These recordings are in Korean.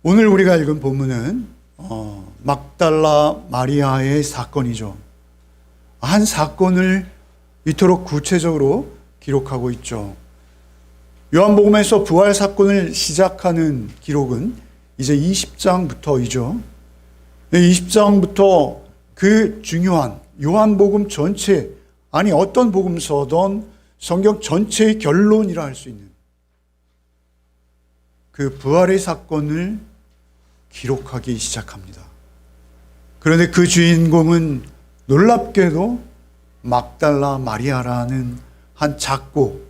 오늘 우리가 읽은 본문은 막달라 마리아의 사건이죠. 한 사건을 이토록 구체적으로 기록하고 있죠. 요한복음에서 부활 사건을 시작하는 기록은 이제 20장부터이죠. 20장부터 그 중요한 요한복음 전체, 아니 어떤 복음서든 성경 전체의 결론이라 할 수 있는 그 부활의 사건을 기록하기 시작합니다. 그런데 그 주인공은 놀랍게도 막달라 마리아라는 한 작고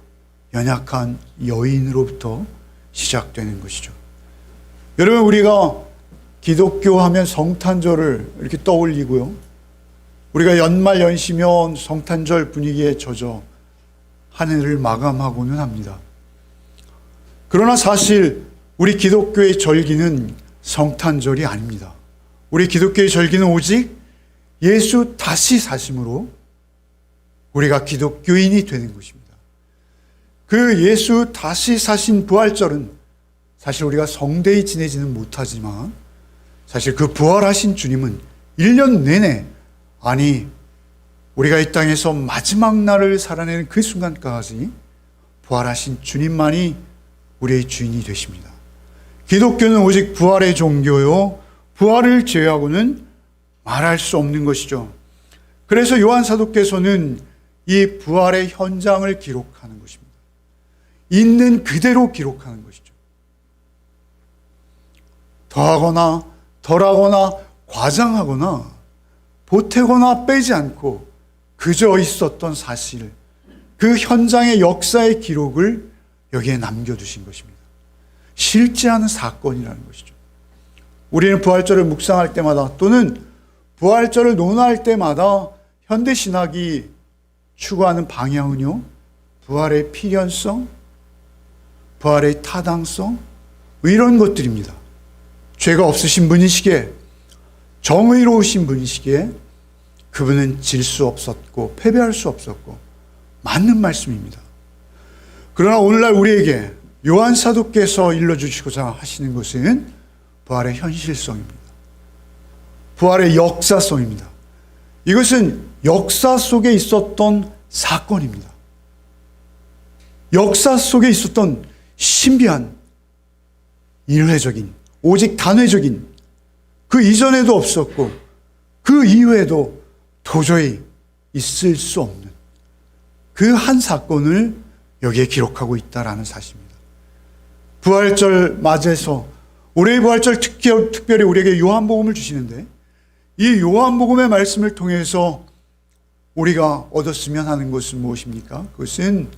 연약한 여인으로부터 시작되는 것이죠. 여러분, 우리가 기독교 하면 성탄절을 이렇게 떠올리고요. 우리가 연말 연시면 성탄절 분위기에 젖어 한 해를 마감하고는 합니다. 그러나 사실 우리 기독교의 절기는 성탄절이 아닙니다. 우리 기독교의 절기는 오직 예수 다시 사심으로 우리가 기독교인이 되는 것입니다. 그 예수 다시 사신 부활절은 사실 우리가 성대히 지내지는 못하지만 사실 그 부활하신 주님은 1년 내내, 아니 우리가 이 땅에서 마지막 날을 살아내는 그 순간까지 부활하신 주님만이 우리의 주인이 되십니다. 기독교는 오직 부활의 종교요, 부활을 제외하고는 말할 수 없는 것이죠. 그래서 요한 사도께서는 이 부활의 현장을 기록하는 것입니다. 있는 그대로 기록하는 것이죠. 더하거나 덜하거나 과장하거나 보태거나 빼지 않고 그저 있었던 사실, 그 현장의 역사의 기록을 여기에 남겨두신 것입니다. 실제하는 사건이라는 것이죠. 우리는 부활절을 묵상할 때마다 또는 부활절을 논할 때마다 현대신학이 추구하는 방향은요, 부활의 필연성, 부활의 타당성, 이런 것들입니다. 죄가 없으신 분이시기에, 정의로우신 분이시기에 그분은 질 수 없었고 패배할 수 없었고 맞는 말씀입니다. 그러나 오늘날 우리에게 요한 사도께서 일러주시고자 하시는 것은 부활의 현실성입니다. 부활의 역사성입니다. 이것은 역사 속에 있었던 사건입니다. 역사 속에 있었던 신비한 일회적인, 오직 단회적인, 그 이전에도 없었고 그 이후에도 도저히 있을 수 없는 그 한 사건을 여기에 기록하고 있다라는 사실입니다. 부활절 맞이해서 올해의 부활절 특별히 우리에게 요한복음을 주시는데, 이 요한복음의 말씀을 통해서 우리가 얻었으면 하는 것은 무엇입니까? 그것은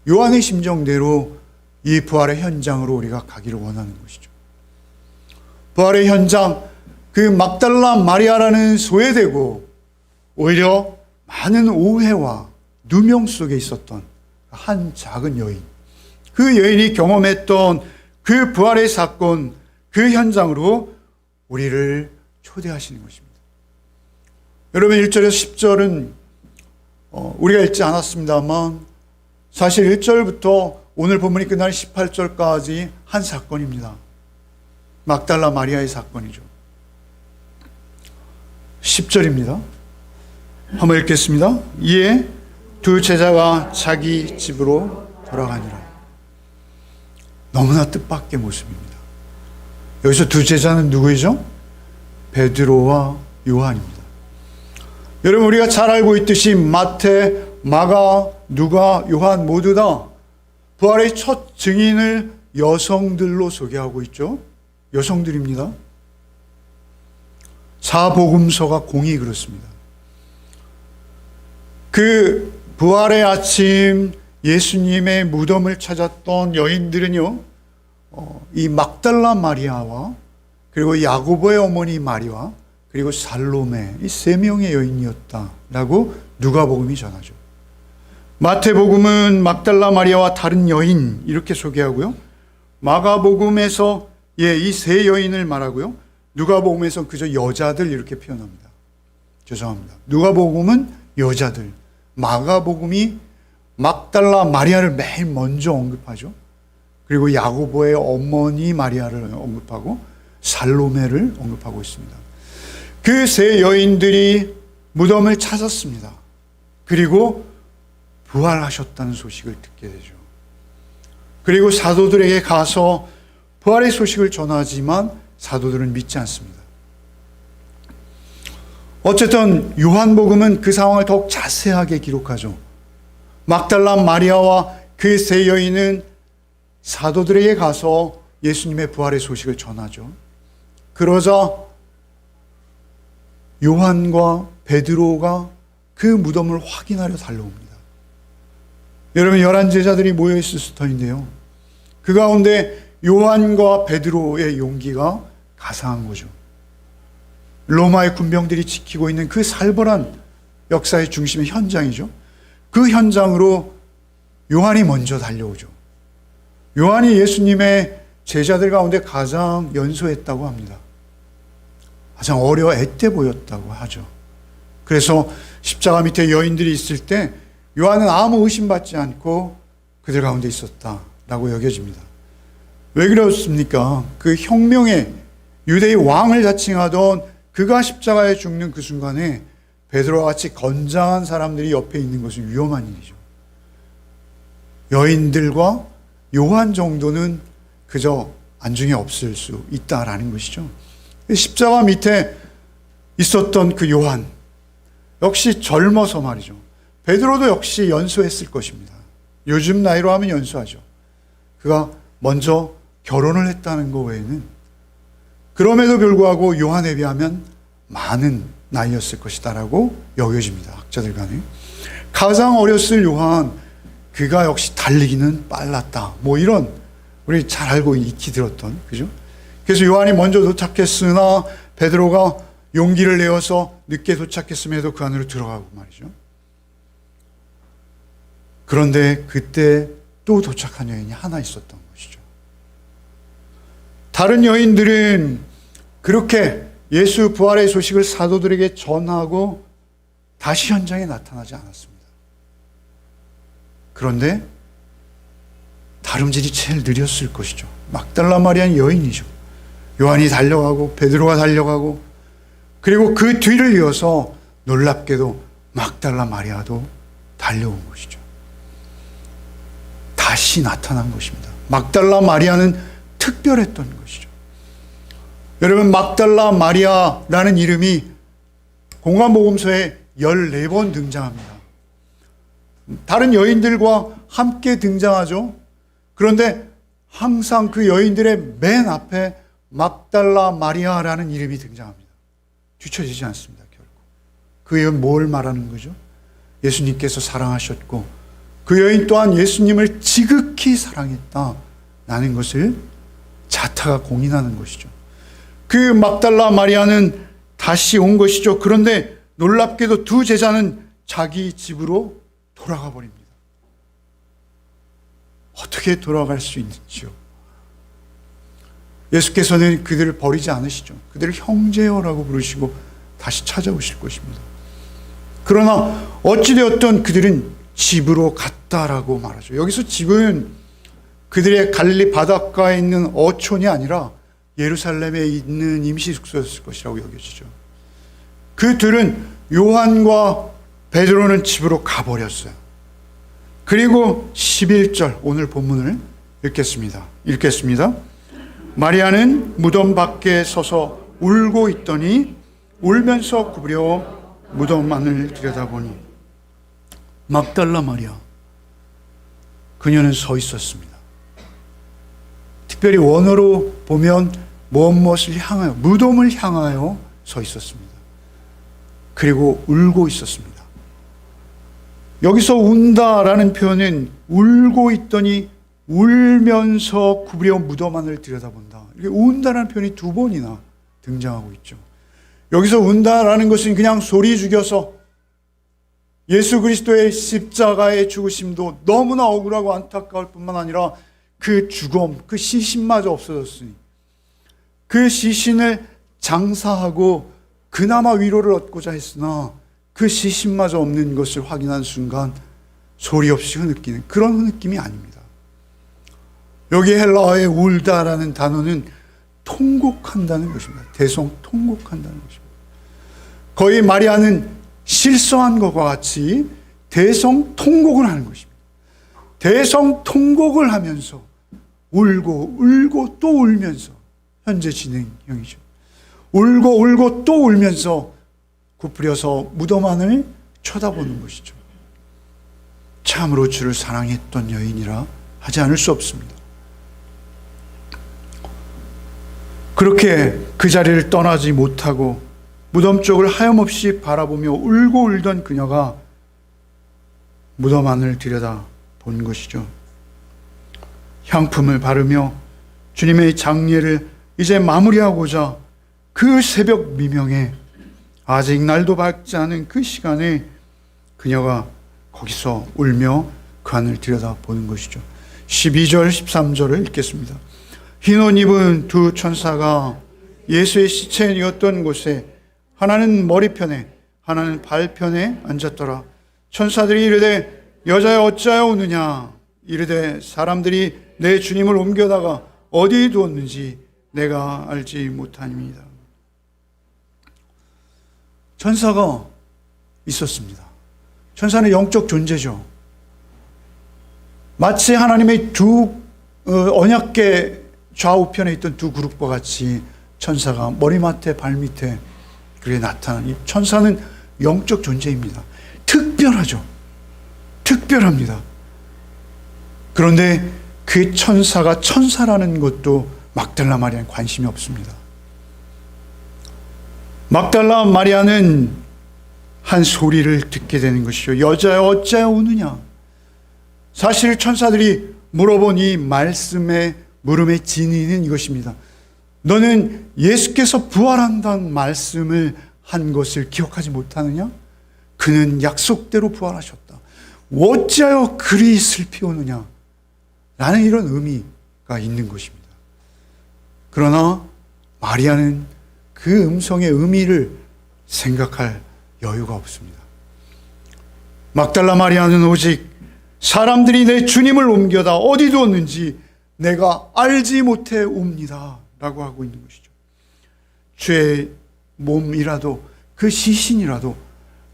요한의 심정대로 이 부활의 현장으로 우리가 가기를 원하는 것이죠. 부활의 현장, 그 막달라 마리아라는 소외되고 오히려 많은 오해와 누명 속에 있었던 한 작은 여인, 그 여인이 경험했던 그 부활의 사건, 그 현장으로 우리를 초대하시는 것입니다. 여러분, 1절에서 10절은 우리가 읽지 않았습니다만 사실 1절부터 오늘 본문이 끝나는 18절까지 한 사건입니다. 막달라 마리아의 사건이죠. 10절입니다. 한번 읽겠습니다. 이에 두 제자가 자기 집으로 돌아가니라. 너무나 뜻밖의 모습입니다. 여기서 두 제자는 누구이죠? 베드로와 요한입니다. 여러분, 우리가 잘 알고 있듯이 마태, 마가, 누가, 요한 모두 다 부활의 첫 증인을 여성들로 소개하고 있죠. 여성들입니다. 사복음서가 공이 그렇습니다. 그 부활의 아침 예수님의 무덤을 찾았던 여인들은요, 이 막달라 마리아와 그리고 야고보의 어머니 마리아 그리고 살로메, 이 세 명의 여인이었다라고 누가복음이 전하죠. 마태복음은 막달라 마리아와 다른 여인 이렇게 소개하고요. 마가복음에서 이 세 여인을 말하고요. 누가복음에서 그저 여자들 이렇게 표현합니다. 죄송합니다. 누가복음은 여자들, 마가복음이 막달라 마리아를 매일 먼저 언급하죠. 그리고 야고보의 어머니 마리아를 언급하고 살로메를 언급하고 있습니다. 그 세 여인들이 무덤을 찾았습니다. 그리고 부활하셨다는 소식을 듣게 되죠. 그리고 사도들에게 가서 부활의 소식을 전하지만 사도들은 믿지 않습니다. 어쨌든 요한복음은 그 상황을 더욱 자세하게 기록하죠. 막달라 마리아와 그 세 여인은 사도들에게 가서 예수님의 부활의 소식을 전하죠. 그러자 요한과 베드로가 그 무덤을 확인하려 달려옵니다. 여러분, 11제자들이 모여있을 터인데요. 그 가운데 요한과 베드로의 용기가 가상한 거죠. 로마의 군병들이 지키고 있는 그 살벌한 역사의 중심의 현장이죠. 그 현장으로 요한이 먼저 달려오죠. 요한이 예수님의 제자들 가운데 가장 연소했다고 합니다. 가장 어려 앳돼 보였다고 하죠. 그래서 십자가 밑에 여인들이 있을 때 요한은 아무 의심받지 않고 그들 가운데 있었다라고 여겨집니다. 왜 그렇습니까? 그 혁명의 유대의 왕을 자칭하던 그가 십자가에 죽는 그 순간에 베드로와 같이 건장한 사람들이 옆에 있는 것은 위험한 일이죠. 여인들과 요한 정도는 그저 안중에 없을 수 있다라는 것이죠. 십자가 밑에 있었던 그 요한 역시 젊어서 말이죠. 베드로도 역시 연소했을 것입니다. 요즘 나이로 하면 연소하죠. 그가 먼저 결혼을 했다는 것 외에는, 그럼에도 불구하고 요한에 비하면 많은 나이였을 것이다라고 여겨집니다. 학자들 간에. 가장 어렸을 요한, 그가 역시 달리기는 빨랐다. 뭐 이런 우리 잘 알고 익히 들었던, 그죠? 그래서 요한이 먼저 도착했으나 베드로가 용기를 내어서 늦게 도착했음에도 그 안으로 들어가고 말이죠. 그런데 그때 또 도착한 여인이 하나 있었던 것이죠. 다른 여인들은 그렇게 예수 부활의 소식을 사도들에게 전하고 다시 현장에 나타나지 않았습니다. 그런데 다름질이 제일 느렸을 것이죠. 막달라 마리아는 여인이죠. 요한이 달려가고 베드로가 달려가고, 그리고 그 뒤를 이어서 놀랍게도 막달라 마리아도 달려온 것이죠. 다시 나타난 것입니다. 막달라 마리아는 특별했던 것이죠. 여러분, 막달라 마리아라는 이름이 공관복음서에 14번 등장합니다. 다른 여인들과 함께 등장하죠. 그런데 항상 그 여인들의 맨 앞에 막달라 마리아라는 이름이 등장합니다. 뒤처지지 않습니다. 결국 그 여인 뭘 말하는 거죠? 예수님께서 사랑하셨고 그 여인 또한 예수님을 지극히 사랑했다라는 것을 자타가 공인하는 것이죠. 그 막달라 마리아는 다시 온 것이죠. 그런데 놀랍게도 두 제자는 자기 집으로 돌아가 버립니다. 어떻게 돌아갈 수 있는지요? 예수께서는 그들을 버리지 않으시죠. 그들을 형제여라고 부르시고 다시 찾아오실 것입니다. 그러나 어찌되었든 그들은 집으로 갔다라고 말하죠. 여기서 집은 그들의 갈릴리 바닷가에 있는 어촌이 아니라 예루살렘에 있는 임시 숙소였을 것이라고 여겨지죠. 그 둘은 요한과 베드로는 집으로 가버렸어요. 그리고 11절 오늘 본문을 읽겠습니다. 마리아는 무덤 밖에 서서 울고 있더니 울면서 구부려 무덤 안을 들여다보니 막달라 마리아, 그녀는 서 있었습니다. 특별히 원어로 보면 무엇을 향하여, 무덤을 향하여 서 있었습니다. 그리고 울고 있었습니다. 여기서 운다라는 표현은 울고 있더니 울면서 구부려 무덤 안을 들여다본다. 이렇게 운다라는 표현이 두 번이나 등장하고 있죠. 여기서 운다라는 것은 그냥 소리 죽여서 예수 그리스도의 십자가의 죽으심도 너무나 억울하고 안타까울 뿐만 아니라 그 죽음, 그 시신마저 없어졌으니 그 시신을 장사하고 그나마 위로를 얻고자 했으나 그 시신마저 없는 것을 확인한 순간 소리 없이 흐느끼는 그런 흐느낌이 아닙니다. 여기 헬라어의 울다라는 단어는 통곡한다는 것입니다. 대성통곡한다는 것입니다. 거의 마리아는 실성한 것과 같이 대성통곡을 하는 것입니다. 대성통곡을 하면서 울고 또 울면서, 현재 진행형이죠. 울고 또 울면서 굽부려서 무덤 안을 쳐다보는 것이죠. 참으로 주를 사랑했던 여인이라 하지 않을 수 없습니다. 그렇게 그 자리를 떠나지 못하고 무덤 쪽을 하염없이 바라보며 울고 울던 그녀가 무덤 안을 들여다 본 것이죠. 향품을 바르며 주님의 장례를 이제 마무리하고자 그 새벽 미명에, 아직 날도 밝지 않은 그 시간에 그녀가 거기서 울며 그 안을 들여다보는 것이죠. 12절 13절을 읽겠습니다. 흰 옷 입은 두 천사가 예수의 시체였던 곳에 하나는 머리편에 하나는 발편에 앉았더라. 천사들이 이르되 여자여 어찌하여 우느냐. 이르되 사람들이 내 주님을 옮겨다가 어디에 두었는지 내가 알지 못함이니이다. 천사가 있었습니다. 천사는 영적 존재죠. 마치 하나님의 두 언약궤 좌우편에 있던 두 그룹과 같이 천사가 머리맡에 발밑에 그렇게 나타난, 이 천사는 영적 존재입니다. 특별하죠. 특별합니다. 그런데 그 천사가 천사라는 것도 막달라 마리아는 관심이 없습니다. 막달라 마리아는 한 소리를 듣게 되는 것이죠. 여자여 어찌하여 우느냐. 사실 천사들이 물어본 이 말씀의 물음의 진의는 이것입니다. 너는 예수께서 부활한다는 말씀을 한 것을 기억하지 못하느냐? 그는 약속대로 부활하셨다. 어찌하여 그리 슬피 우느냐? 라는 이런 의미가 있는 것입니다. 그러나 마리아는 그 음성의 의미를 생각할 여유가 없습니다. 막달라 마리아는 오직 사람들이 내 주님을 옮겨다 어디 두었는지 내가 알지 못해 옵니다 라고 하고 있는 것이죠. 주의 몸이라도 그 시신이라도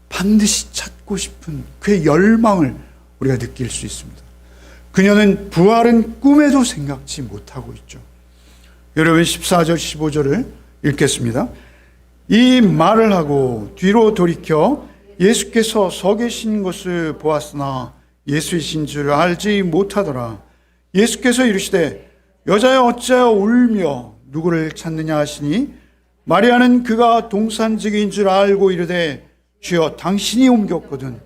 반드시 찾고 싶은 그의 열망을 우리가 느낄 수 있습니다. 그녀는 부활은 꿈에도 생각지 못하고 있죠. 여러분 14절 15절을 읽겠습니다. 이 말을 하고 뒤로 돌이켜 예수께서 서 계신 것을 보았으나 예수이신 줄 알지 못하더라. 예수께서 이르시되 여자여 어찌하여 울며 누구를 찾느냐 하시니 마리아는 그가 동산직인 줄 알고 이르되 주여 당신이 옮겼거든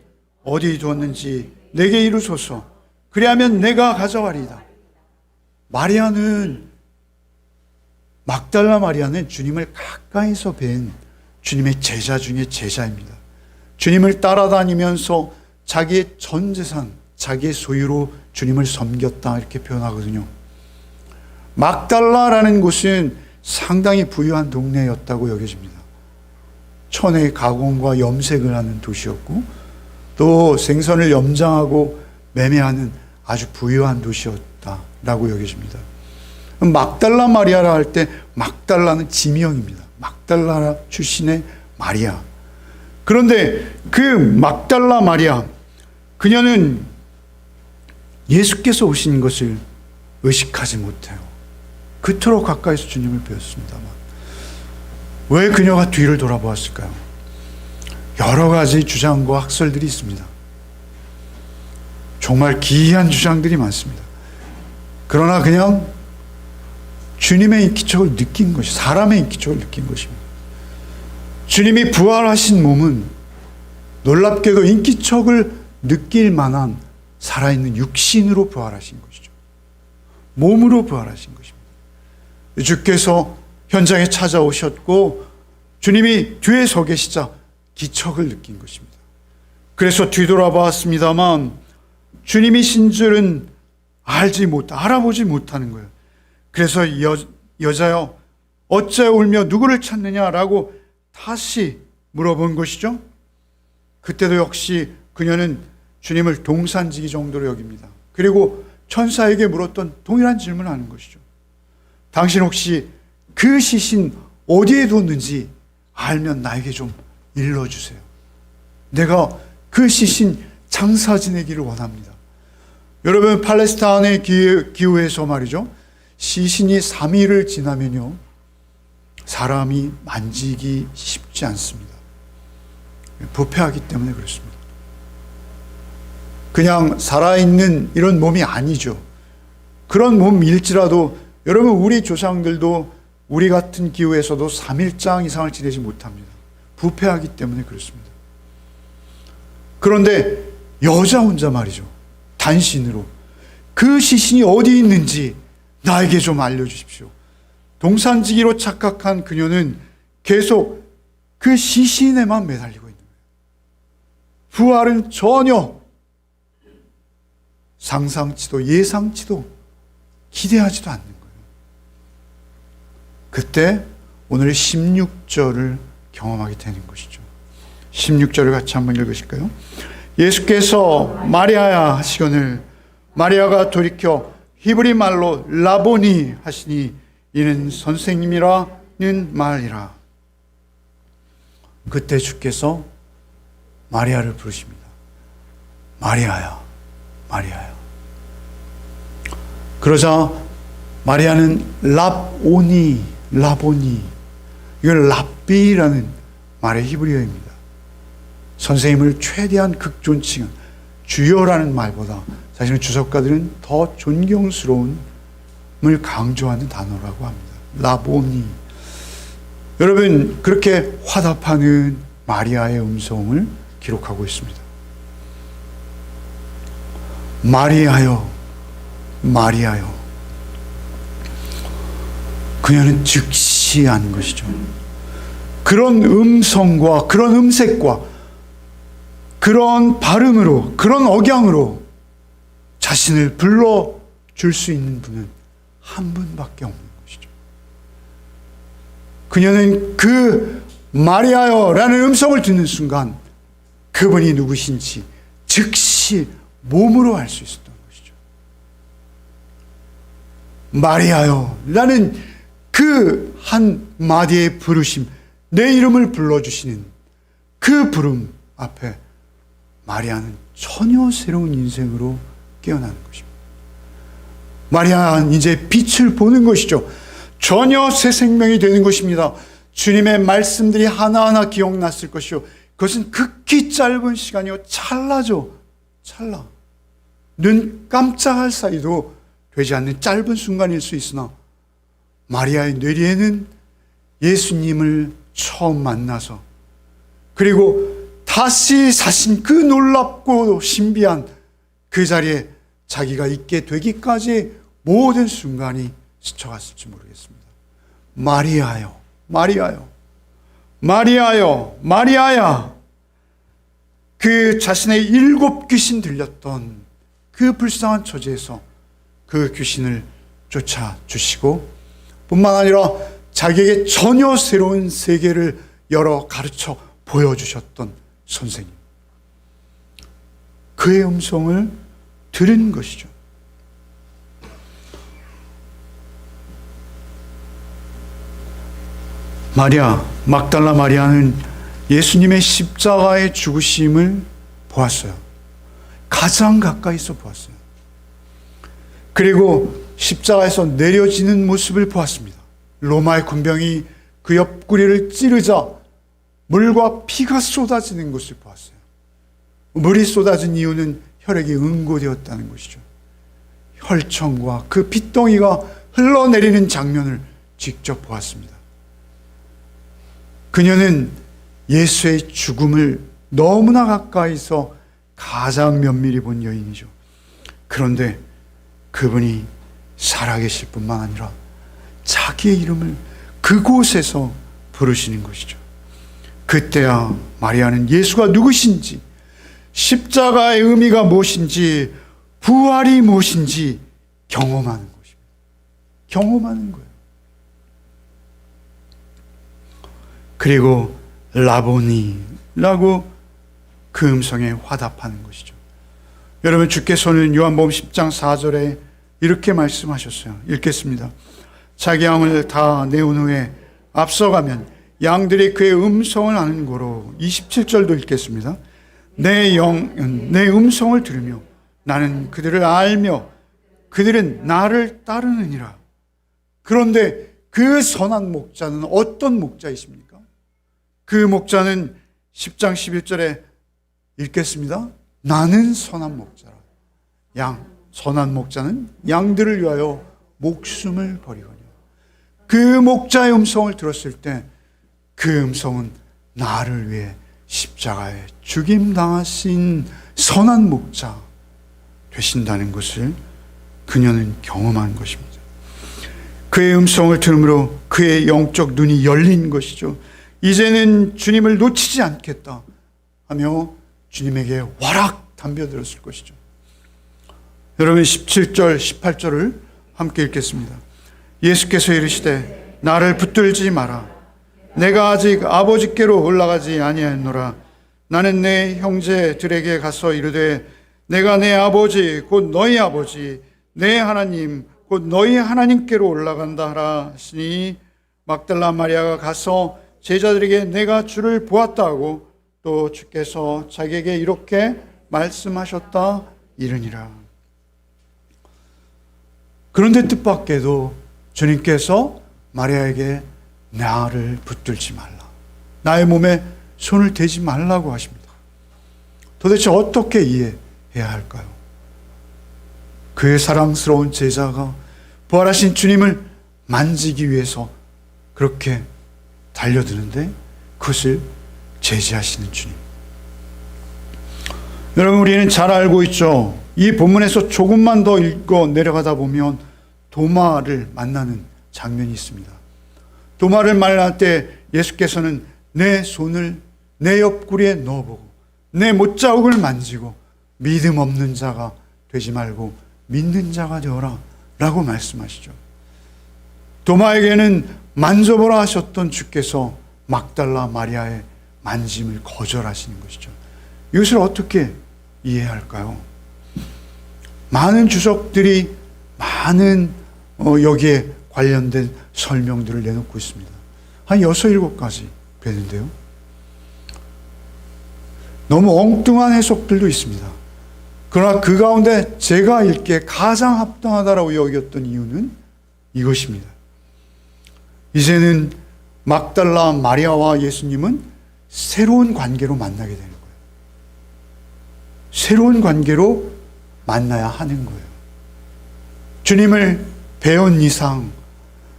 어디 두었는지 내게 이루소서. 그리하면 내가 가져가리이다. 막달라 마리아는 주님을 가까이서 뵌 주님의 제자 중에 제자입니다. 주님을 따라다니면서 자기의 전 재산, 자기의 소유로 주님을 섬겼다 이렇게 표현하거든요. 막달라라는 곳은 상당히 부유한 동네였다고 여겨집니다. 천의 가공과 염색을 하는 도시였고 또 생선을 염장하고 매매하는 아주 부유한 도시였다라고 여겨집니다. 막달라 마리아라 할 때 막달라는 지명입니다. 막달라 출신의 마리아. 그런데 그 막달라 마리아, 그녀는 예수께서 오신 것을 의식하지 못해요. 그토록 가까이서 주님을 배웠습니다만 왜 그녀가 뒤를 돌아보았을까요? 여러 가지 주장과 학설들이 있습니다. 정말 기이한 주장들이 많습니다. 그러나 그냥 주님의 인기척을 느낀 것이, 사람의 인기척을 느낀 것입니다. 주님이 부활하신 몸은 놀랍게도 인기척을 느낄 만한 살아있는 육신으로 부활하신 것이죠. 몸으로 부활하신 것입니다. 주께서 현장에 찾아오셨고 주님이 뒤에 서 계시자 기척을 느낀 것입니다. 그래서 뒤돌아봤습니다만 주님이신 줄은 알아보지 못하는 거예요. 그래서 여자여 어째 울며 누구를 찾느냐라고 다시 물어본 것이죠. 그때도 역시 그녀는 주님을 동산지기 정도로 여깁니다. 그리고 천사에게 물었던 동일한 질문을 하는 것이죠. 당신 혹시 그 시신 어디에 뒀는지 알면 나에게 좀 일러주세요. 내가 그 시신 장사 지내기를 원합니다. 여러분, 팔레스타인의 기후에서 말이죠, 시신이 3일을 지나면요 사람이 만지기 쉽지 않습니다. 부패하기 때문에 그렇습니다. 그냥 살아있는 이런 몸이 아니죠. 그런 몸일지라도 여러분, 우리 조상들도 우리 같은 기후에서도 3일장 이상을 지내지 못합니다. 부패하기 때문에 그렇습니다. 그런데 여자 혼자 말이죠, 단신으로 그 시신이 어디 있는지 나에게 좀 알려주십시오. 동산지기로 착각한 그녀는 계속 그 시신에만 매달리고 있는 거예요. 부활은 전혀 상상치도 예상치도 기대하지도 않는 거예요. 그때 오늘 16절을 경험하게 되는 것이죠. 16절을 같이 한번 읽으실까요? 예수께서 마리아야 하시거늘 마리아가 돌이켜 히브리 말로 라보니 하시니 이는 선생님이라는 말이라. 그때 주께서 마리아를 부르십니다. 마리아야, 마리아야. 그러자 마리아는 라보니, 이걸 랍비라는 말의 히브리어입니다. 선생님을 최대한 극존칭한 주여라는 말보다 사실은 주석가들은 더 존경스러움을 강조하는 단어라고 합니다. 라보니. 여러분, 그렇게 화답하는 마리아의 음성을 기록하고 있습니다. 마리아여, 마리아여. 그녀는 즉시 안 것이죠. 그런 음성과 그런 음색과 그런 발음으로, 그런 억양으로 자신을 불러줄 수 있는 분은 한 분밖에 없는 것이죠. 그녀는 그 마리아여라는 음성을 듣는 순간 그분이 누구신지 즉시 몸으로 알 수 있었던 것이죠. 마리아여라는 그 한 마디의 부르심, 내 이름을 불러주시는 그 부름 앞에 마리아는 전혀 새로운 인생으로 깨어나는 것입니다. 마리아는 이제 빛을 보는 것이죠. 전혀 새 생명이 되는 것입니다. 주님의 말씀들이 하나하나 기억났을 것이요. 그것은 극히 짧은 시간이요. 찰나죠. 찰나. 눈 깜짝할 사이도 되지 않는 짧은 순간일 수 있으나 마리아의 뇌리에는 예수님을 처음 만나서 그리고 다시 사신 그 놀랍고 신비한 그 자리에 자기가 있게 되기까지 모든 순간이 스쳐갔을지 모르겠습니다. 마리아요, 마리아요, 마리아요, 마리아야. 그 자신의 7 귀신 들렸던 그 불쌍한 처지에서 그 귀신을 쫓아주시고 뿐만 아니라 자기에게 전혀 새로운 세계를 열어 가르쳐 보여주셨던 선생님, 그의 음성을 들은 것이죠. 마리아, 막달라 마리아는 예수님의 십자가의 죽으심을 보았어요. 가장 가까이서 보았어요. 그리고 십자가에서 내려지는 모습을 보았습니다. 로마의 군병이 그 옆구리를 찌르자 물과 피가 쏟아지는 것을 보았어요. 물이 쏟아진 이유는 혈액이 응고되었다는 것이죠. 혈청과 그 핏덩이가 흘러내리는 장면을 직접 보았습니다. 그녀는 예수의 죽음을 너무나 가까이서 가장 면밀히 본 여인이죠. 그런데 그분이 살아계실 뿐만 아니라 자기의 이름을 그곳에서 부르시는 것이죠. 그때야 마리아는 예수가 누구신지, 십자가의 의미가 무엇인지, 부활이 무엇인지 경험하는 것입니다. 경험하는 거예요. 그리고 라보니라고 그 음성에 화답하는 것이죠. 여러분, 주께서는 요한복음 10장 4절에 이렇게 말씀하셨어요. 읽겠습니다. 자기 양을 다 내온 후에 앞서가면 양들이 그의 음성을 아는 고로 27절도 읽겠습니다. 내 영은 내 음성을 들으며 나는 그들을 알며 그들은 나를 따르느니라. 그런데 그 선한 목자는 어떤 목자이십니까? 그 목자는 10장 11절에 읽겠습니다. 나는 선한 목자라. 선한 목자는 양들을 위하여 목숨을 버리거니와. 그 목자의 음성을 들었을 때 그 음성은 나를 위해 십자가에 죽임당하신 선한 목자 되신다는 것을 그녀는 경험한 것입니다. 그의 음성을 들음으로 그의 영적 눈이 열린 것이죠. 이제는 주님을 놓치지 않겠다 하며 주님에게 와락 덤벼들었을 것이죠. 여러분 17절 18절을 함께 읽겠습니다. 예수께서 이르시되 나를 붙들지 마라. 내가 아직 아버지께로 올라가지 아니하였노라. 나는 내 형제들에게 가서 이르되 내가 내 아버지 곧 너희 아버지 내 하나님 곧 너희 하나님께로 올라간다 하라 하시니 막달라 마리아가 가서 제자들에게 내가 주를 보았다 하고 또 주께서 자기에게 이렇게 말씀하셨다 이르니라. 그런데 뜻밖에도 주님께서 마리아에게 나를 붙들지 말라, 나의 몸에 손을 대지 말라고 하십니다. 도대체 어떻게 이해해야 할까요? 그의 사랑스러운 제자가 부활하신 주님을 만지기 위해서 그렇게 달려드는데 그것을 제지하시는 주님. 여러분, 우리는 잘 알고 있죠. 이 본문에서 조금만 더 읽고 내려가다 보면 도마를 만나는 장면이 있습니다. 도마를 만날 때 예수께서는 내 손을 내 옆구리에 넣어보고 내 못자국을 만지고 믿음 없는 자가 되지 말고 믿는 자가 되어라 라고 말씀하시죠. 도마에게는 만져보라 하셨던 주께서 막달라 마리아의 만짐을 거절하시는 것이죠. 이것을 어떻게 이해할까요? 많은 주석들이 많은 여기에 관련된 설명들을 내놓고 있습니다. 한 6, 7가지 되는데요. 너무 엉뚱한 해석들도 있습니다. 그러나 그 가운데 제가 읽기에 가장 합당하다라고 여겼던 이유는 이것입니다. 이제는 막달라 마리아와 예수님은 새로운 관계로 만나게 되는 거예요. 새로운 관계로 만나야 하는 거예요. 주님을 배운 이상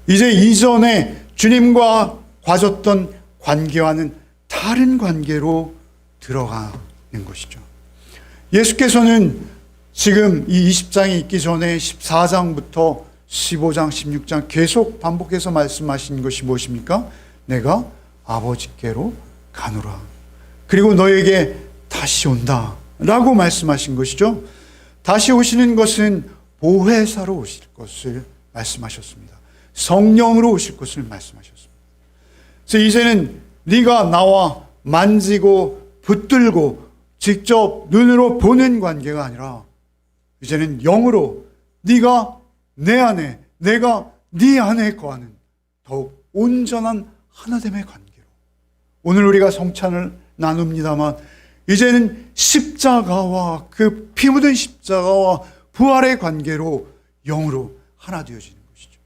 이제 이전에 주님과 가졌던 관계와는 다른 관계로 들어가는 것이죠. 예수께서는 지금 이 20장이 있기 전에 14장부터 15장, 16장 계속 반복해서 말씀하신 것이 무엇입니까? 내가 아버지께로 가노라. 그리고 너에게 다시 온다 라고 말씀하신 것이죠. 다시 오시는 것은 보혜사로 오실 것을 말씀하셨습니다. 성령으로 오실 것을 말씀하셨습니다. 그래서 이제는 네가 나와 만지고 붙들고 직접 눈으로 보는 관계가 아니라 이제는 영으로 네가 내 안에 내가 네 안에 거하는 더욱 온전한 하나됨의 관계로 오늘 우리가 성찬을 나눕니다만 이제는 십자가와 그 피 묻은 십자가와 부활의 관계로 영으로 하나 되어지는 것이죠.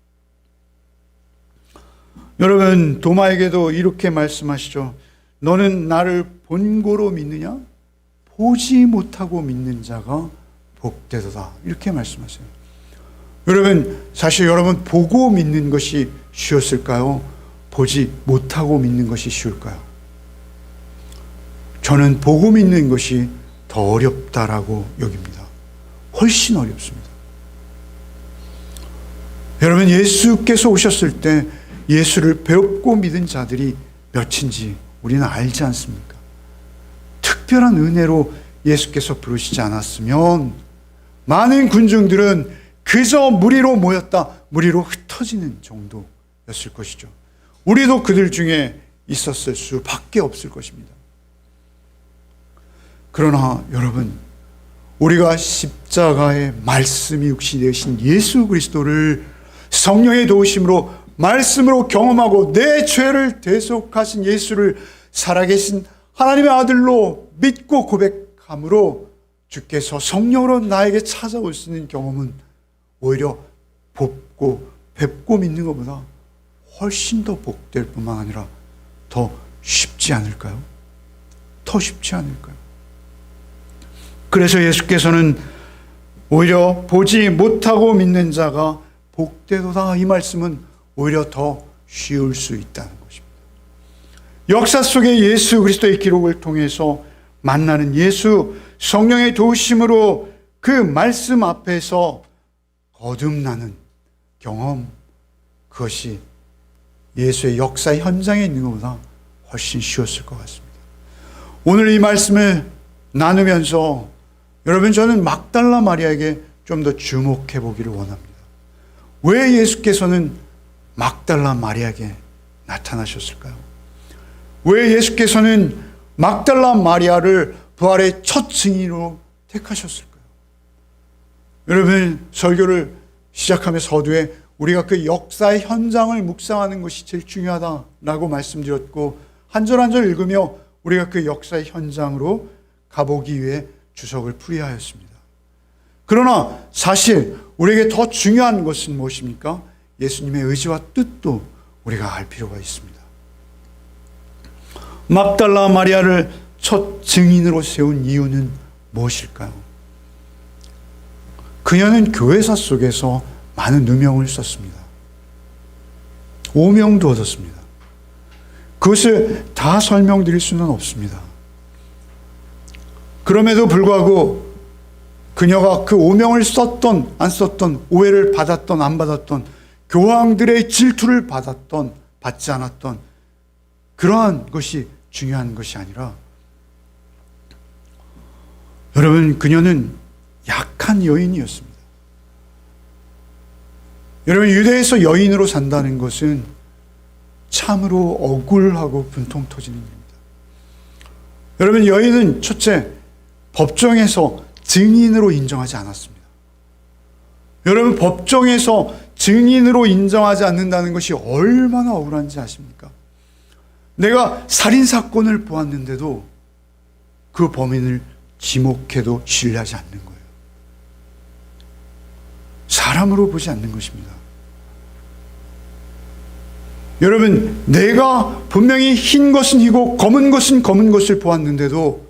여러분, 도마에게도 이렇게 말씀하시죠. 너는 나를 본고로 믿느냐? 보지 못하고 믿는 자가 복되도다. 이렇게 말씀하세요. 여러분, 사실 여러분 보고 믿는 것이 쉬웠을까요? 보지 못하고 믿는 것이 쉬울까요? 저는 보고 믿는 것이 더 어렵다라고 여깁니다. 훨씬 어렵습니다. 여러분, 예수께서 오셨을 때 예수를 배웠고 믿은 자들이 몇인지 우리는 알지 않습니까? 특별한 은혜로 예수께서 부르시지 않았으면 많은 군중들은 그저 무리로 모였다, 무리로 흩어지는 정도였을 것이죠. 우리도 그들 중에 있었을 수밖에 없을 것입니다. 그러나 여러분, 우리가 십자가의 말씀이 육신이 되신 예수 그리스도를 성령의 도우심으로 말씀으로 경험하고 내 죄를 대속하신 예수를 살아계신 하나님의 아들로 믿고 고백함으로 주께서 성령으로 나에게 찾아오시는 경험은 오히려 뵙고 믿는 것보다 훨씬 더 복될 뿐만 아니라 더 쉽지 않을까요? 더 쉽지 않을까요? 그래서 예수께서는 오히려 보지 못하고 믿는 자가 복되도다, 이 말씀은 오히려 더 쉬울 수 있다는 것입니다. 역사 속의 예수 그리스도의 기록을 통해서 만나는 예수, 성령의 도우심으로 그 말씀 앞에서 거듭나는 경험, 그것이 예수의 역사 현장에 있는 것보다 훨씬 쉬웠을 것 같습니다. 오늘 이 말씀을 나누면서 여러분, 저는 막달라 마리아에게 좀 더 주목해 보기를 원합니다. 왜 예수께서는 막달라 마리아에게 나타나셨을까요? 왜 예수께서는 막달라 마리아를 부활의 첫 증인으로 택하셨을까요? 여러분, 설교를 시작하며 서두에 우리가 그 역사의 현장을 묵상하는 것이 제일 중요하다라고 말씀드렸고, 한 절 한 절 읽으며 우리가 그 역사의 현장으로 가보기 위해 주석을 풀이하였습니다. 그러나 사실 우리에게 더 중요한 것은 무엇입니까? 예수님의 의지와 뜻도 우리가 알 필요가 있습니다. 막달라 마리아를 첫 증인으로 세운 이유는 무엇일까요? 그녀는 교회사 속에서 많은 누명을 썼습니다. 오명도 얻었습니다. 그것을 다 설명드릴 수는 없습니다. 그럼에도 불구하고 그녀가 그 오명을 썼던 안 썼던, 오해를 받았던 안 받았던, 교황들의 질투를 받았던 받지 않았던, 그러한 것이 중요한 것이 아니라, 여러분, 그녀는 약한 여인이었습니다. 여러분, 유대에서 여인으로 산다는 것은 참으로 억울하고 분통 터지는 일입니다. 여러분, 여인은 첫째, 법정에서 증인으로 인정하지 않았습니다. 여러분, 법정에서 증인으로 인정하지 않는다는 것이 얼마나 억울한지 아십니까? 내가 살인사건을 보았는데도 그 범인을 지목해도 신뢰하지 않는 거예요. 사람으로 보지 않는 것입니다. 여러분, 내가 분명히 흰 것은 희고 검은 것은 검은 것을 보았는데도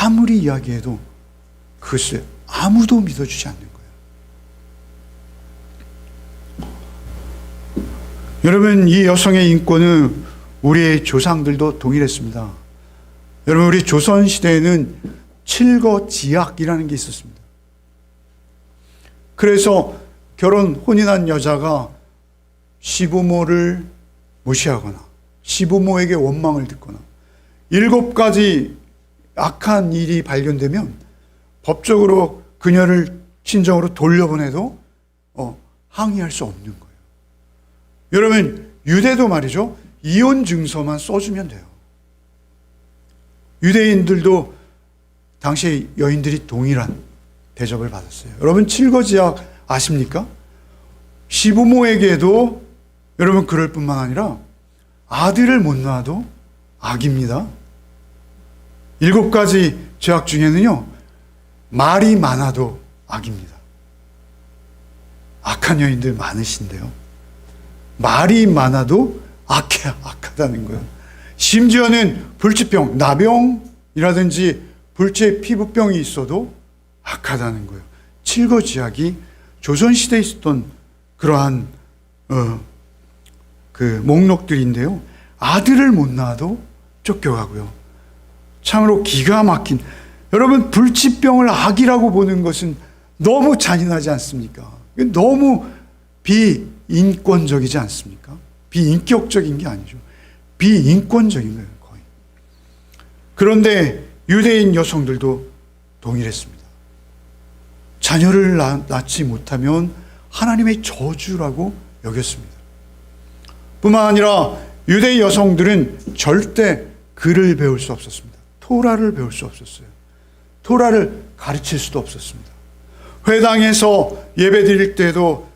아무리 이야기해도 그것을 아무도 믿어주지 않는 거예요. 여러분, 이 여성의 인권은 우리의 조상들도 동일했습니다. 여러분, 우리 조선시대에는 칠거지약이라는 게 있었습니다. 그래서 혼인한 여자가 시부모를 무시하거나 시부모에게 원망을 듣거나 7가지 악한 일이 발견되면 법적으로 그녀를 친정으로 돌려보내도 항의할 수 없는 거예요. 여러분, 유대도 말이죠, 이혼 증서만 써주면 돼요. 유대인들도 당시 여인들이 동일한 대접을 받았어요. 여러분, 칠거지약 아십니까? 시부모에게도 여러분 그럴 뿐만 아니라 아들을 못 낳아도 악입니다. 7가지 죄악 중에는요, 말이 많아도 악입니다. 악한 여인들 많으신데요, 말이 많아도 악하다는 거예요. 심지어는 불치병, 나병이라든지 불치 피부병이 있어도 악하다는 거예요. 칠거지약이 조선시대에 있었던 그러한 그 목록들인데요, 아들을 못 낳아도 쫓겨가고요. 참으로 기가 막힌, 여러분, 불치병을 악이라고 보는 것은 너무 잔인하지 않습니까? 너무 비인권적이지 않습니까? 비인격적인 게 아니죠. 비인권적인 거예요, 거의. 그런데 유대인 여성들도 동일했습니다. 자녀를 낳지 못하면 하나님의 저주라고 여겼습니다. 뿐만 아니라 유대 여성들은 절대 글을 배울 수 없었습니다. 토라를 배울 수 없었어요. 토라를 가르칠 수도 없었습니다. 회당에서 예배 드릴 때도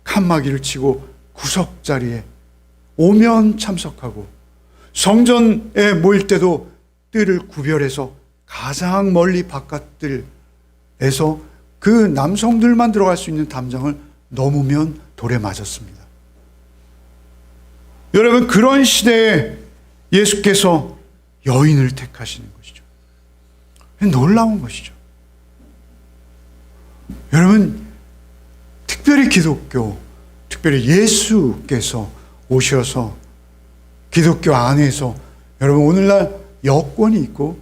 칸막이를 치고 구석자리에 오면 참석하고, 성전에 모일 때도 뜰을 구별해서 가장 멀리 바깥들에서 그 남성들만 들어갈 수 있는 담장을 넘으면 돌에 맞았습니다. 여러분, 그런 시대에 예수께서 여인을 택하시는 것이죠. 놀라운 것이죠. 여러분, 특별히 기독교, 특별히 예수께서 오셔서 기독교 안에서, 여러분, 오늘날 여권이 있고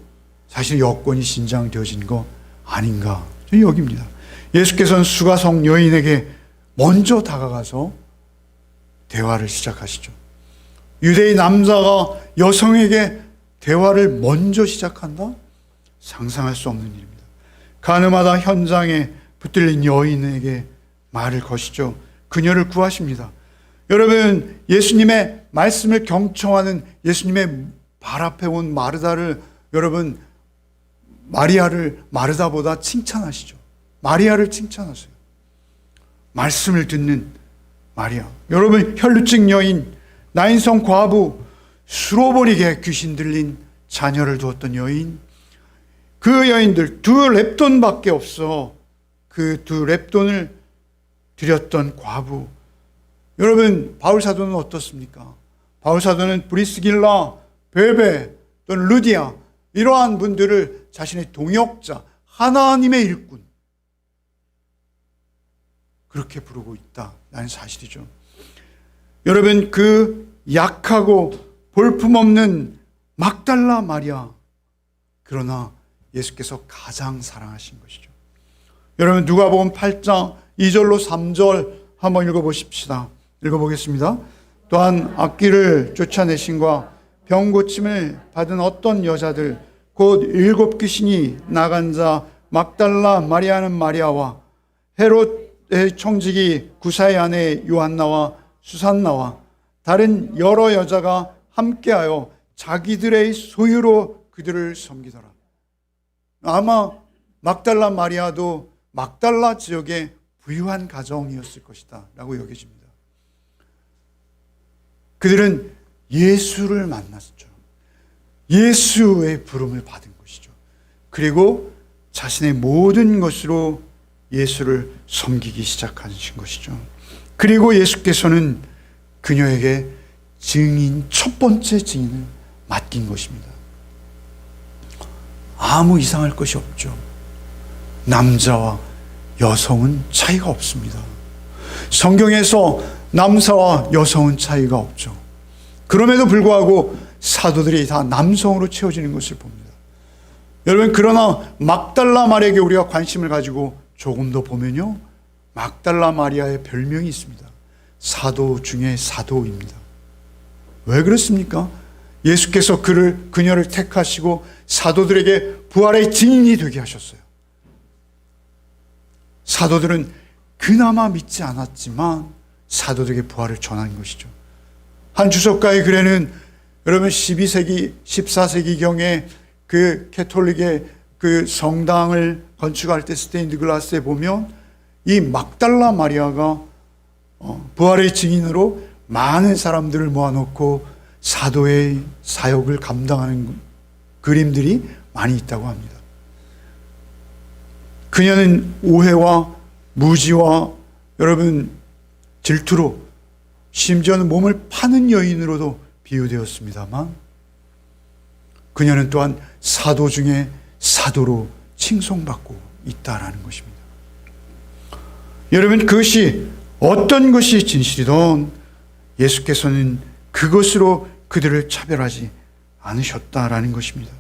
사실 여권이 신장되어진 거 아닌가 저는 여깁니다. 예수께서는 수가성 여인에게 먼저 다가가서 대화를 시작하시죠. 유대인 남자가 여성에게 대화를 먼저 시작한다? 상상할 수 없는 일입니다. 가늠하다 현장에 붙들린 여인에게 말을 거시죠. 그녀를 구하십니다. 여러분, 예수님의 말씀을 경청하는 예수님의 발 앞에 온 마르다를, 여러분, 마리아를 마르다보다 칭찬하시죠. 마리아를 칭찬하세요. 말씀을 듣는 마리아. 여러분, 혈루증 여인, 나인성 과부, 수로버리게 귀신 들린 자녀를 두었던 여인, 그 여인들 2렙돈밖에 없어 그 2렙돈을 드렸던 과부. 여러분, 바울 사도는 어떻습니까? 바울 사도는 브리스길라, 베베 또는 루디아, 이러한 분들을 자신의 동역자, 하나님의 일꾼, 그렇게 부르고 있다라는 사실이죠. 여러분, 그 약하고 볼품없는 막달라 마리아, 그러나 예수께서 가장 사랑하신 것이죠. 여러분, 누가복음 8장 2절로 3절 한번 읽어보십시다. 읽어보겠습니다. 또한 악귀를 쫓아내신과 병 고침을 받은 어떤 여자들, 곧 7 귀신이 나간 자 막달라 마리아는 마리아와 헤롯의 청지기 구사의 아내 요한나와 수산나와 다른 여러 여자가 함께하여 자기들의 소유로 그들을 섬기더라. 아마 막달라 마리아도 막달라 지역의 부유한 가정이었을 것이다 라고 여겨집니다. 그들은 예수를 만났죠. 예수의 부름을 받은 것이죠. 그리고 자신의 모든 것으로 예수를 섬기기 시작하신 것이죠. 그리고 예수께서는 그녀에게 첫 번째 증인을 맡긴 것입니다. 아무 이상할 것이 없죠. 남자와 여성은 차이가 없습니다. 성경에서 남자와 여성은 차이가 없죠. 그럼에도 불구하고 사도들이 다 남성으로 채워지는 것을 봅니다. 여러분, 그러나 막달라 마리아에게 우리가 관심을 가지고 조금 더 보면요, 막달라 마리아의 별명이 있습니다. 사도 중에 사도입니다. 왜 그렇습니까? 예수께서 그녀를 택하시고 사도들에게 부활의 증인이 되게 하셨어요. 사도들은 그나마 믿지 않았지만 사도들에게 부활을 전한 것이죠. 한 주석가의 글에는 여러분 12세기, 14세기경에 그 캐톨릭의 그 성당을 건축할 때 스테인드 글라스에 보면 이 막달라 마리아가 부활의 증인으로 많은 사람들을 모아놓고 사도의 사역을 감당하는 그림들이 많이 있다고 합니다. 그녀는 오해와 무지와 여러분 질투로, 심지어는 몸을 파는 여인으로도 비유되었습니다만, 그녀는 또한 사도 중에 사도로 칭송받고 있다라는 것입니다. 여러분, 그것이 어떤 것이 진실이든 예수께서는 그것으로 그들을 차별하지 않으셨다라는 것입니다.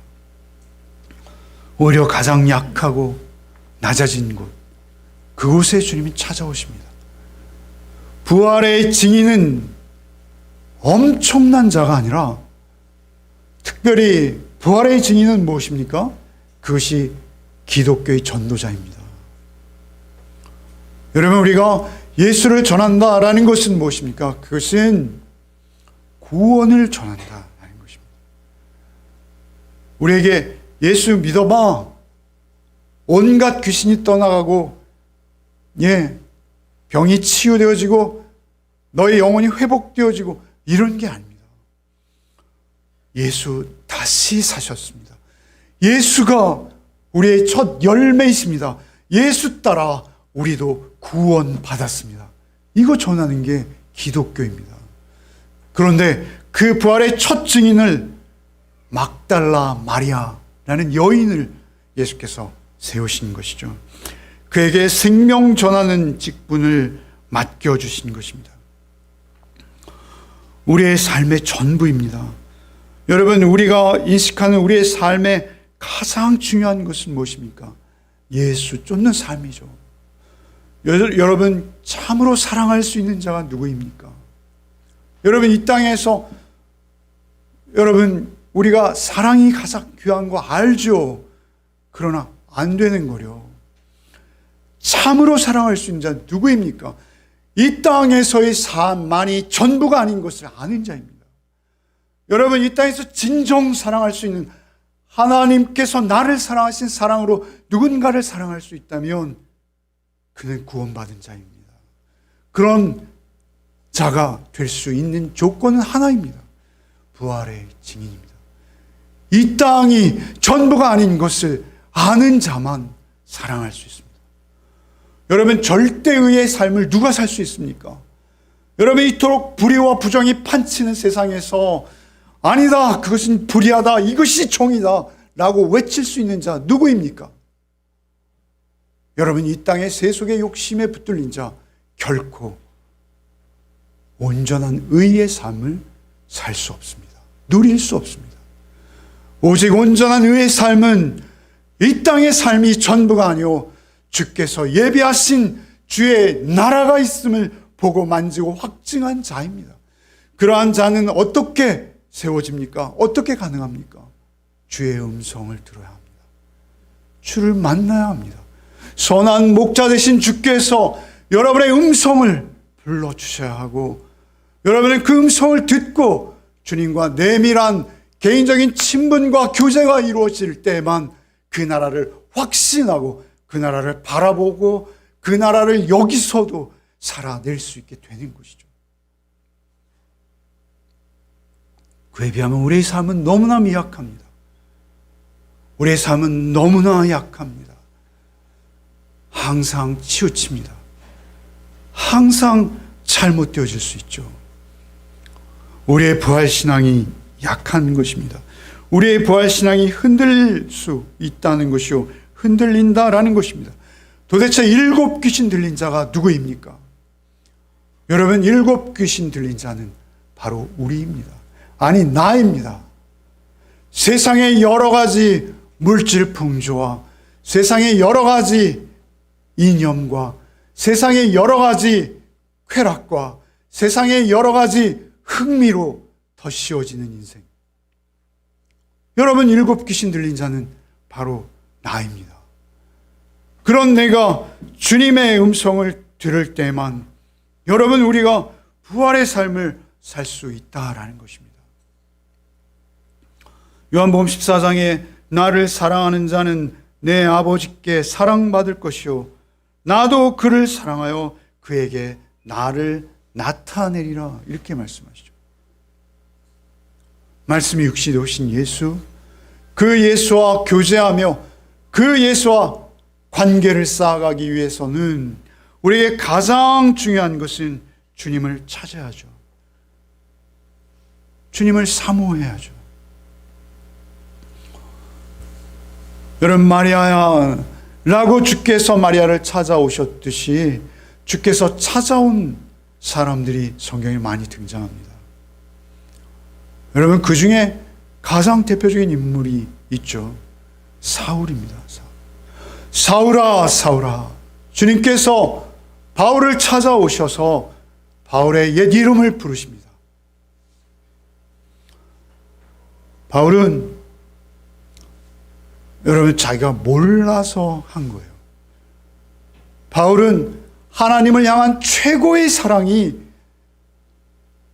오히려 가장 약하고 낮아진 곳, 그곳에 주님이 찾아오십니다. 부활의 증인은 엄청난 자가 아니라 특별히 부활의 증인은 무엇입니까? 그것이 기독교의 전도자입니다. 여러분, 우리가 예수를 전한다라는 것은 무엇입니까? 그것은 구원을 전한다라는 것입니다. 우리에게 예수 믿어봐, 온갖 귀신이 떠나가고 병이 치유되어지고 너의 영혼이 회복되어지고 이런 게 아닙니다. 예수 다시 사셨습니다. 예수가 우리의 첫 열매이십니다. 예수 따라 우리도 구원 받았습니다. 이거 전하는 게 기독교입니다. 그런데 그 부활의 첫 증인을 막달라 마리아라는 여인을 예수께서 세우신 것이죠. 그에게 생명 전하는 직분을 맡겨주신 것입니다. 우리의 삶의 전부입니다. 여러분, 우리가 인식하는 우리의 삶의 가장 중요한 것은 무엇입니까? 예수 쫓는 삶이죠. 여러분, 참으로 사랑할 수 있는 자가 누구입니까? 여러분, 이 땅에서 여러분, 우리가 사랑이 가장 귀한 거 알죠. 그러나 안 되는 거요. 참으로 사랑할 수 있는 자 누구입니까? 이 땅에서의 삶만이 전부가 아닌 것을 아는 자입니다. 여러분, 이 땅에서 진정 사랑할 수 있는, 하나님께서 나를 사랑하신 사랑으로 누군가를 사랑할 수 있다면 그는 구원받은 자입니다. 그런 자가 될 수 있는 조건은 하나입니다. 부활의 증인입니다. 이 땅이 전부가 아닌 것을 아는 자만 사랑할 수 있습니다. 여러분, 절대의의 삶을 누가 살 수 있습니까? 여러분, 이토록 불의와 부정이 판치는 세상에서 아니다, 그것은 불의하다, 이것이 정의다 라고 외칠 수 있는 자 누구입니까? 여러분, 이 땅의 세속의 욕심에 붙들린 자 결코 온전한 의의 삶을 살 수 없습니다. 누릴 수 없습니다. 오직 온전한 의의 삶은 이 땅의 삶이 전부가 아니오 주께서 예비하신 주의 나라가 있음을 보고 만지고 확증한 자입니다. 그러한 자는 어떻게 세워집니까? 어떻게 가능합니까? 주의 음성을 들어야 합니다. 주를 만나야 합니다. 선한 목자 되신 주께서 여러분의 음성을 불러주셔야 하고, 여러분의 그 음성을 듣고 주님과 내밀한 개인적인 친분과 교제가 이루어질 때만 그 나라를 확신하고 그 나라를 바라보고 그 나라를 여기서도 살아낼 수 있게 되는 것이죠. 그에 비하면 우리의 삶은 너무나 미약합니다. 우리의 삶은 너무나 약합니다. 항상 치우칩니다. 항상 잘못되어질 수 있죠. 우리의 부활신앙이 약한 것입니다. 우리의 부활신앙이 흔들릴 수 있다는 것이요, 흔들린다라는 것입니다. 도대체 7 귀신 들린 자가 누구입니까? 여러분, 7 귀신 들린 자는 바로 우리입니다. 아니, 나입니다. 세상의 여러 가지 물질 풍조와 세상의 여러 가지 이념과 세상의 여러 가지 쾌락과 세상의 여러 가지 흥미로 더 씌워지는 인생. 여러분, 7 귀신 들린 자는 바로 나입니다. 그런 내가 주님의 음성을 들을 때만 여러분, 우리가 부활의 삶을 살 수 있다라는 것입니다. 요한복음 14장에 나를 사랑하는 자는 내 아버지께 사랑받을 것이요 나도 그를 사랑하여 그에게 나를 나타내리라, 이렇게 말씀하시죠. 말씀이 육신이 오신 예수, 그 예수와 교제하며 그 예수와 관계를 쌓아가기 위해서는 우리에게 가장 중요한 것은 주님을 찾아야죠. 주님을 사모해야죠. 여러분, 마리아야 라고 주께서 마리아를 찾아오셨듯이 주께서 찾아온 사람들이 성경에 많이 등장합니다. 여러분, 그 중에 가장 대표적인 인물이 있죠. 사울입니다. 사울아, 사울아. 주님께서 바울을 찾아오셔서 바울의 옛 이름을 부르십니다. 바울은 여러분, 자기가 몰라서 한 거예요. 바울은 하나님을 향한 최고의 사랑이,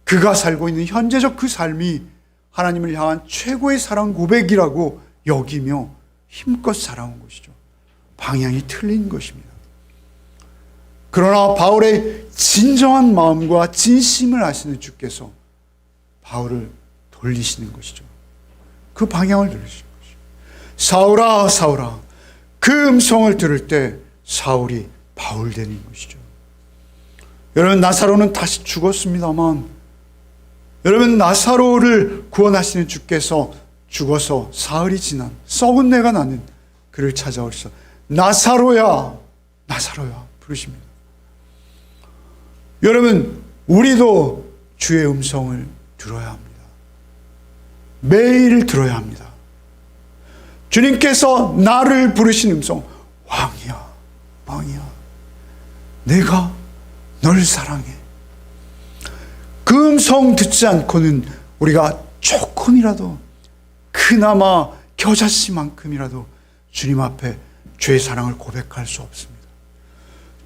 그가 살고 있는 현재적 그 삶이 하나님을 향한 최고의 사랑 고백이라고 여기며 힘껏 살아온 것이죠. 방향이 틀린 것입니다. 그러나 바울의 진정한 마음과 진심을 아시는 주께서 바울을 돌리시는 것이죠. 그 방향을 돌리시는 것이죠. 사울아, 사울아. 그 음성을 들을 때 사울이 바울 되는 것이죠. 여러분, 나사로는 다시 죽었습니다만, 여러분, 나사로를 구원하시는 주께서 죽어서 사흘이 지난 썩은 내가 나는 그를 찾아오셔서 나사로야, 나사로야 부르십니다. 여러분, 우리도 주의 음성을 들어야 합니다. 매일 들어야 합니다. 주님께서 나를 부르신 음성, 왕이야, 왕이야, 내가 널 사랑해. 그 음성 듣지 않고는 우리가 조금이라도, 그나마 겨자씨만큼이라도 주님 앞에 주의 사랑을 고백할 수 없습니다.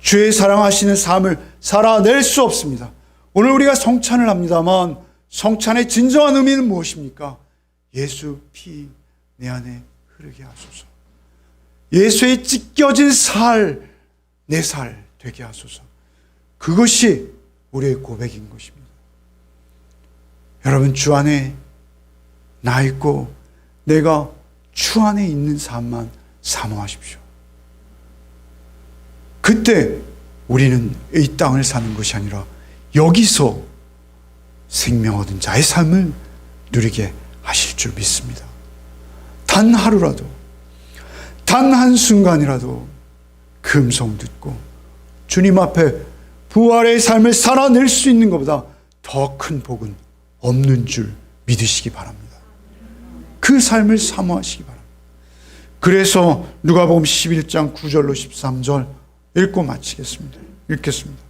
주의 사랑하시는 삶을 살아낼 수 없습니다. 오늘 우리가 성찬을 합니다만, 성찬의 진정한 의미는 무엇입니까? 예수 피 내 안에 흐르게 하소서. 예수의 찢겨진 살, 내 살 되게 하소서. 그것이 우리의 고백인 것입니다. 여러분, 주 안에 나 있고 내가 주 안에 있는 삶만 사모하십시오. 그때 우리는 이 땅을 사는 것이 아니라 여기서 생명 얻은 자의 삶을 누리게 하실 줄 믿습니다. 단 하루라도, 단 한순간이라도 그 음성 듣고 주님 앞에 부활의 삶을 살아낼 수 있는 것보다 더 큰 복은 없는 줄 믿으시기 바랍니다. 그 삶을 사모하시기 바랍니다. 그래서 누가복음 11장 9절로 13절 읽고 마치겠습니다. 읽겠습니다.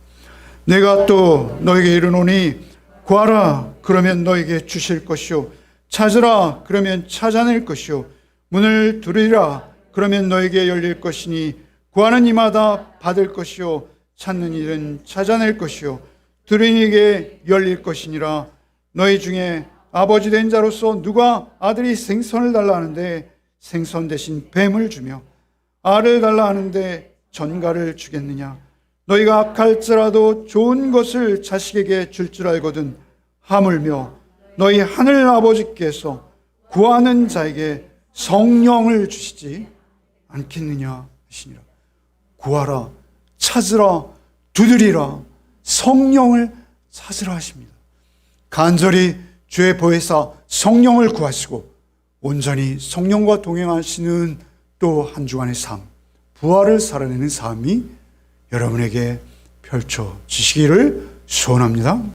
내가 또 너에게 이르노니 구하라 그러면 너에게 주실 것이요, 찾으라 그러면 찾아낼 것이요, 문을 두드리라 그러면 너에게 열릴 것이니 구하는 이마다 받을 것이요, 찾는 이는 찾아낼 것이요, 들은 이에게 열릴 것이니라. 너희 중에 아버지 된 자로서 누가 아들이 생선을 달라 하는데 생선 대신 뱀을 주며 알을 달라 하는데 전갈을 주겠느냐? 너희가 악할지라도 좋은 것을 자식에게 줄 줄 알거든 하물며 너희 하늘 아버지께서 구하는 자에게 성령을 주시지 않겠느냐 하시니라. 구하라, 찾으라, 두드리라, 성령을 찾으라 하십니다. 간절히 주의 보혜사 성령을 구하시고 온전히 성령과 동행하시는 또 한 주간의 삶, 부활을 살아내는 삶이 여러분에게 펼쳐지시기를 소원합니다.